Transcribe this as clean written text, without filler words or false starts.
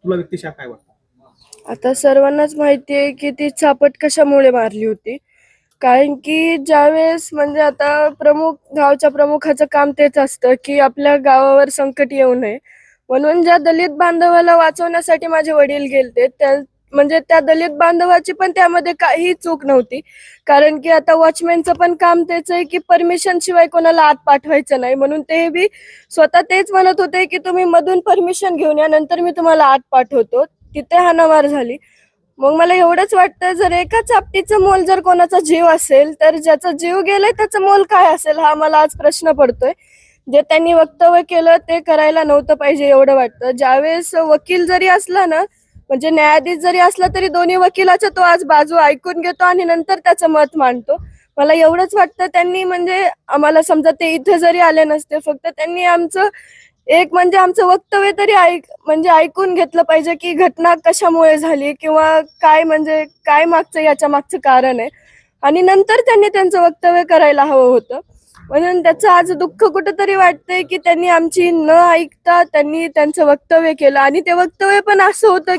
तुला व्यक्तिशः काय वाटतं? आता सर्वांनाच माहिती आहे की ती चापट कशामुळे मारली होती. कारण की ज्यावेळेस म्हणजे आता गावच्या प्रमुखाचं काम तेच असतं की आपल्या गावावर संकट येऊ नये. म्हणून ज्या दलित बांधवाला वाचवण्यासाठी माझे वडील गेलते म्हणजे त्या दलित बांधवाची पण त्यामध्ये काही चूक नव्हती. कारण की आता वॉचमॅनचं पण काम तेच आहे की परमिशन शिवाय कोणाला आत पाठवायचं नाही. म्हणून ते बी स्वतः तेच म्हणत होते की तुम्ही मधून परमिशन घेऊन या, नंतर मी तुम्हाला आत पाठवतो. तिथे हाणामार झाली. मग मला एवढंच वाटतं, जर एका चापटीचं मोल जर कोणाचा जीव असेल, तर ज्याचा जीव गेलाय त्याचं मोल काय असेल, हा मला आज प्रश्न पडतोय. जे त्यांनी वक्तव्य केलं ते करायला नव्हतं पाहिजे एवढं वाटतं. ज्यावेळेस वकील जरी असला ना, म्हणजे न्यायाधीश जरी असला तरी दोन्ही वकिलाच्या तो आज बाजू ऐकून घेतो आणि नंतर त्याचं मत मांडतो. मला एवढंच वाटतं त्यांनी म्हणजे आम्हाला समजा ते इथे जरी आले नसते, फक्त त्यांनी म्हणजे आमचं वक्तव्य तरी म्हणजे ऐकून घेतलं पाहिजे की घटना कशामुळे झाली किंवा काय म्हणजे काय याच्या मागचं कारण आहे. आणि नंतर त्यांनी त्यांचं वक्तव्य करायला हवं होतं. म्हणून त्याचं आज दुःख कुठंतरी वाटतंय की त्यांनी आमची न ऐकता त्यांनी त्यांचं वक्तव्य केलं आणि ते वक्तव्य पण असं होतं